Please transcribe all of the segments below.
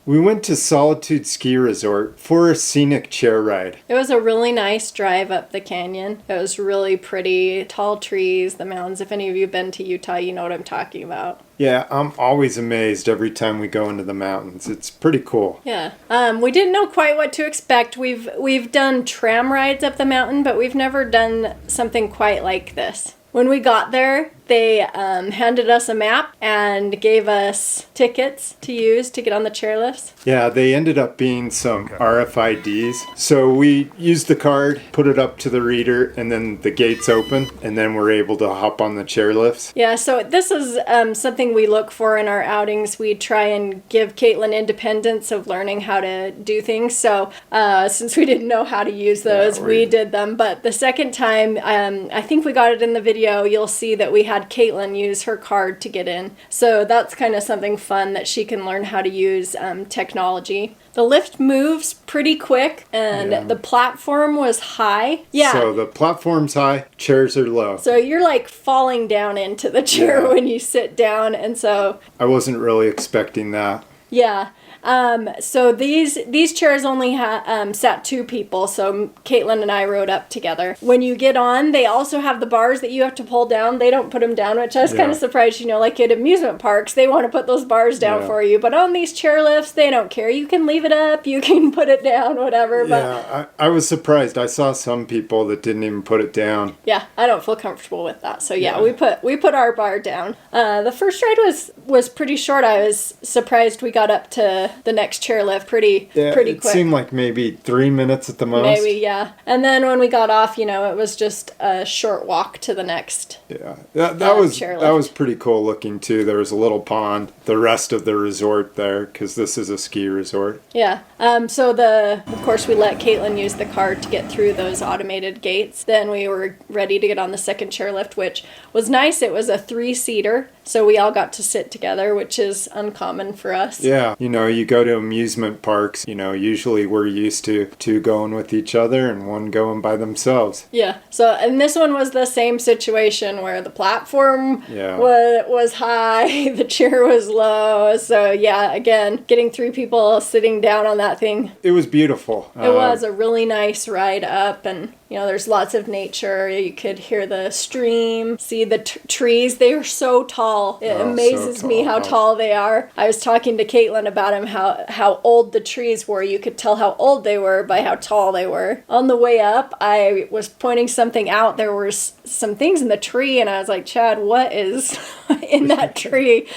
We went to Solitude Ski Resort for a scenic chair ride. It was a really nice drive up the canyon. It was really pretty, tall trees, the mountains. If any of you have been to Utah, you know what I'm talking about. Yeah, I'm always amazed every time we go into the mountains. It's pretty cool. Yeah. We didn't know quite what to expect. We've done tram rides up the mountain, but we've never done something quite like this. When we got there, they handed us a map and gave us tickets to use to get on the chairlifts. Yeah, they ended up being some RFIDs. So we used the card, put it up to the reader, and then the gates open, and then we're able to hop on the chairlifts. Yeah, so this is something we look for in our outings. We try and give Katelyn independence of learning how to do things. So since we didn't know how to use those, we did them. But the second time, I think we got it in the video, you'll see that we had Katelyn use her card to get in. So that's kind of something fun that she can learn how to use technology. The lift moves pretty quick, and the platform was high. Yeah. So the platform's high, chairs are low. So you're like falling down into the chair when you sit down, and so... I wasn't really expecting that. Yeah. So these chairs only sat two people, so Katelyn and I rode up together. When you get on, they also have the bars that you have to pull down. They don't put them down, which I was kind of surprised. You know, like at amusement parks, they want to put those bars down for you. But on these chairlifts, they don't care. You can leave it up, you can put it down, whatever. But yeah, I was surprised. I saw some people that didn't even put it down. Yeah, I don't feel comfortable with that. So we put our bar down. The first ride was pretty short. I was surprised we got up to the next chairlift pretty quick. It seemed like maybe 3 minutes at the most. Maybe, yeah. And then when we got off, you know, it was just a short walk to the next. Yeah, that was pretty cool looking too. There was a little pond, the rest of the resort there, because this is a ski resort. Yeah. So of course we let Katelyn use the card to get through those automated gates. Then we were ready to get on the second chairlift, which was nice. It was a 3-seater. So we all got to sit together, which is uncommon for us. Yeah, you know, you go to amusement parks, you know, usually we're used to two going with each other and one going by themselves. Yeah, so, and this one was the same situation where the platform was high, the chair was low. So yeah, again, getting 3 people sitting down on that thing. It was beautiful. It was a really nice ride up, and you know, there's lots of nature. You could hear the stream, see the trees. They are so tall. It amazes me how tall they are. I was talking to Katelyn about how old the trees were. You could tell how old they were by how tall they were. On the way up, I was pointing something out. There were some things in the tree, and I was like, Chad, what is in that tree?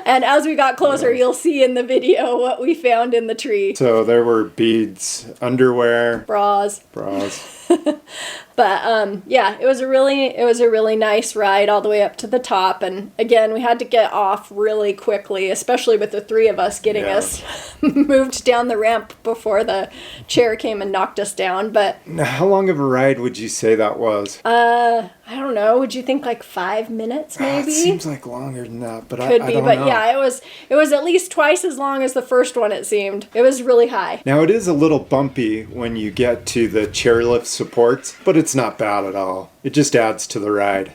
And as we got closer, you'll see in the video what we found in the tree. So there were beads, underwear, bras. But it was a really nice ride all the way up to the top, and again we had to get off really quickly, especially with the 3 of us getting us moved down the ramp before the chair came and knocked us down. But now, how long of a ride would you say that was? I don't know. Would you think like 5 minutes maybe? It seems like longer than that, but I don't know. Yeah, it was at least twice as long as the first one. It seemed. It was really high. Now it is a little bumpy when you get to the chairlift supports, but it's not bad at all. It just adds to the ride.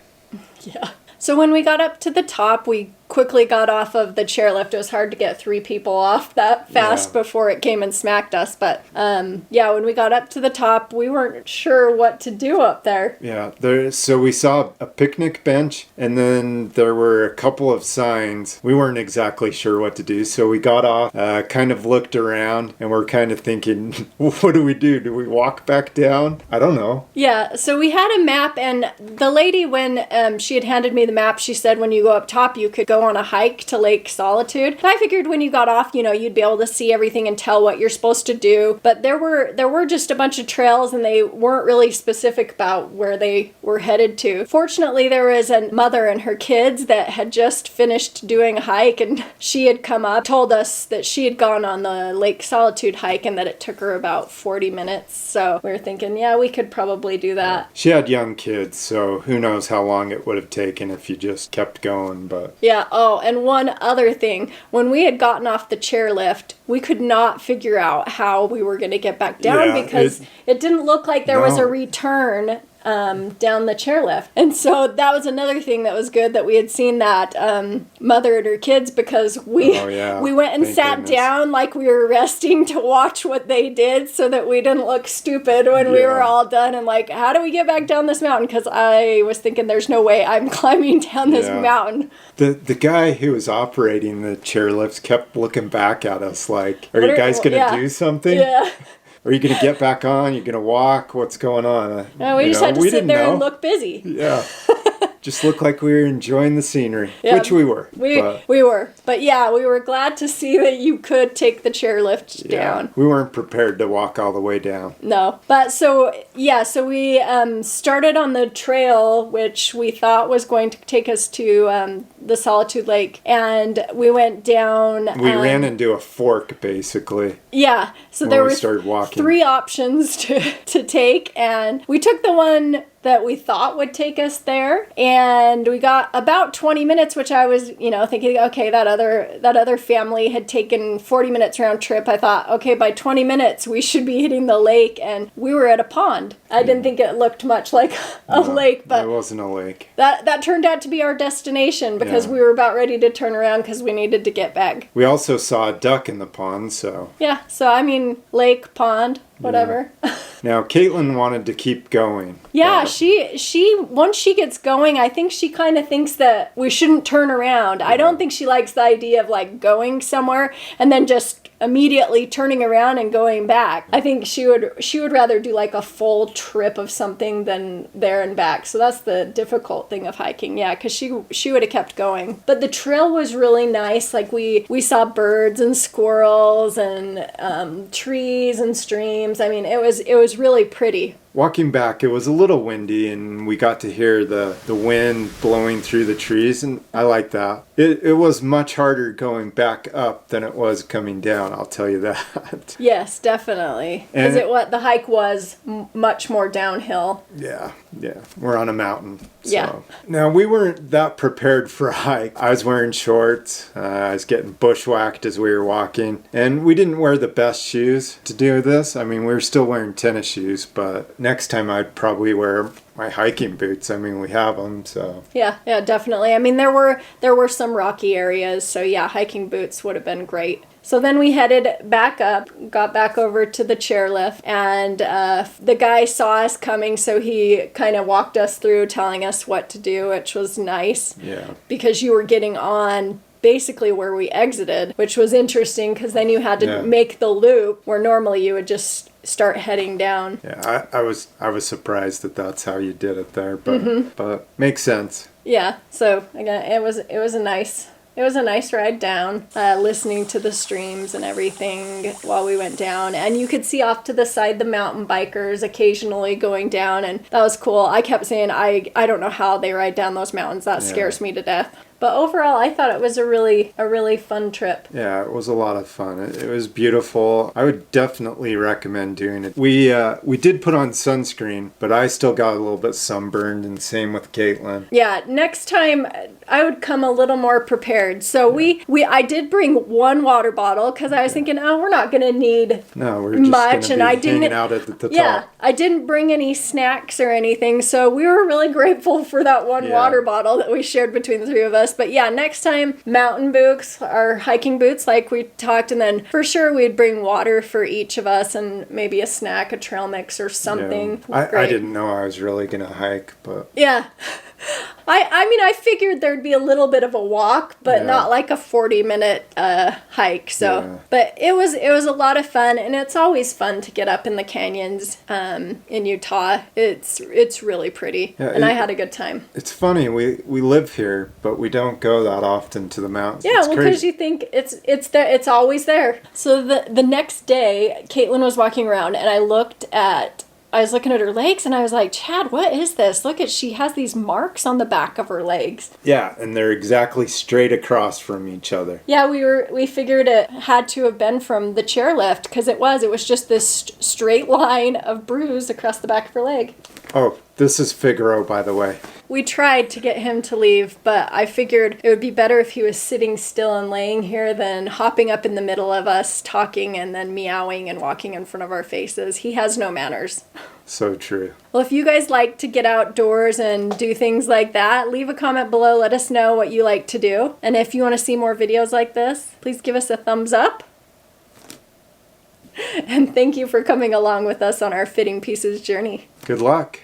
Yeah. So when we got up to the top, we quickly got off of the chairlift. It was hard to get 3 people off that fast before it came and smacked us. But when we got up to the top, we weren't sure what to do up there. Yeah, so we saw a picnic bench, and then there were a couple of signs. We weren't exactly sure what to do, so we got off, kind of looked around, and we're kind of thinking, what do we do? Do we walk back down? I don't know. Yeah, so we had a map, and the lady, when she had handed me the map, she said when you go up top, you could go on a hike to Lake Solitude. And I figured when you got off, you know, you'd be able to see everything and tell what you're supposed to do. But there were just a bunch of trails, and they weren't really specific about where they were headed to. Fortunately, there was a mother and her kids that had just finished doing a hike, and she had come up, told us that she had gone on the Lake Solitude hike and that it took her about 40 minutes. So we were thinking, yeah, we could probably do that. She had young kids, so who knows how long it would have taken if you just kept going, but... Yeah, oh, and one other thing. When we had gotten off the chairlift, we could not figure out how we were going to get back down because it didn't look like there was a return down the chairlift. And so that was another thing that was good, that we had seen that mother and her kids, because we went and sat down like we were resting to watch what they did, so that we didn't look stupid when we were all done and like, how do we get back down this mountain? Because I was thinking, there's no way I'm climbing down this mountain. The guy who was operating the chairlifts kept looking back at us like, are you guys going to do something? Yeah. Are you going to get back on? You're going to walk? What's going on? No, we just had to sit there and look busy. Yeah. Just looked like we were enjoying the scenery, which we were. We were. But yeah, we were glad to see that you could take the chairlift down. We weren't prepared to walk all the way down. No. But so we started on the trail, which we thought was going to take us to the Solitude Lake. And we went down. We ran into a fork, basically. Yeah. So there were 3 options to take. And we took the one that we thought would take us there, and we got about 20 minutes, which I was, thinking, okay, that other family had taken 40 minutes round trip. I thought, okay, by 20 minutes we should be hitting the lake, and we were at a pond. I didn't think it looked much like a lake, but it wasn't a lake. That turned out to be our destination, because we were about ready to turn around because we needed to get back. We also saw a duck in the pond, so. Yeah, so I mean, lake, pond, whatever. Yeah. Now, Katelyn wanted to keep going. Yeah, she once she gets going, I think she kind of thinks that we shouldn't turn around. I don't think she likes the idea of like going somewhere and then just immediately turning around and going back. I think she would rather do like a full trip of something than there and back. So that's the difficult thing of hiking. Yeah, because she would have kept going. But the trail was really nice. Like we saw birds and squirrels and trees and streams. I mean, it was really pretty. Walking back, it was a little windy, and we got to hear the wind blowing through the trees, and I like that. It was much harder going back up than it was coming down, I'll tell you that. Yes, definitely. Because the hike was much more downhill. Yeah. We're on a mountain. So. Yeah. Now, we weren't that prepared for a hike. I was wearing shorts. I was getting bushwhacked as we were walking. And we didn't wear the best shoes to do this. I mean, we were still wearing tennis shoes, but next time I'd probably wear my hiking boots. I mean, we have them, so. Yeah, definitely. I mean, there were some rocky areas, so yeah, hiking boots would have been great. So then we headed back up, got back over to the chairlift, and the guy saw us coming, so he kind of walked us through, telling us what to do, which was nice. Yeah. Because you were getting on basically where we exited, which was interesting, because then you had to make the loop, where normally you would just start heading down. Yeah, I was surprised that that's how you did it there, but makes sense. Yeah, so again, it was a nice ride down, listening to the streams and everything while we went down. And you could see off to the side the mountain bikers occasionally going down, and that was cool. I kept saying, I don't know how they ride down those mountains. That scares me to death. But overall, I thought it was a really fun trip. Yeah, it was a lot of fun. It was beautiful. I would definitely recommend doing it. We did put on sunscreen, but I still got a little bit sunburned, and same with Katelyn. Yeah, next time I would come a little more prepared. So I did bring one water bottle, because I was thinking, we're not going to need much, and I didn't hanging out at the top. Yeah, I didn't bring any snacks or anything, so we were really grateful for that one water bottle that we shared between the 3 of us. But yeah, next time, mountain boots or hiking boots like we talked, and then for sure we'd bring water for each of us and maybe a snack, a trail mix or something. Yeah. I didn't know I was really going to hike, but... Yeah. I mean, I figured there'd be a little bit of a walk, but not like a 40-minute hike. So, but it was a lot of fun, and it's always fun to get up in the canyons in Utah. It's really pretty, and I had a good time. It's funny, we live here, but we don't go that often to the mountains. Yeah, well, because you think it's there, it's always there. So the next day, Katelyn was walking around, and I was looking at her legs, and I was like, Chad, what is this? Look she has these marks on the back of her legs. Yeah, and they're exactly straight across from each other. Yeah, we figured it had to have been from the chairlift, because it was just this straight line of bruise across the back of her leg. Oh, this is Figaro, by the way. We tried to get him to leave, but I figured it would be better if he was sitting still and laying here than hopping up in the middle of us talking and then meowing and walking in front of our faces. He has no manners. So true. Well, if you guys like to get outdoors and do things like that, leave a comment below. Let us know what you like to do. And if you want to see more videos like this, please give us a thumbs up. And thank you for coming along with us on our fitting pieces journey. Good luck.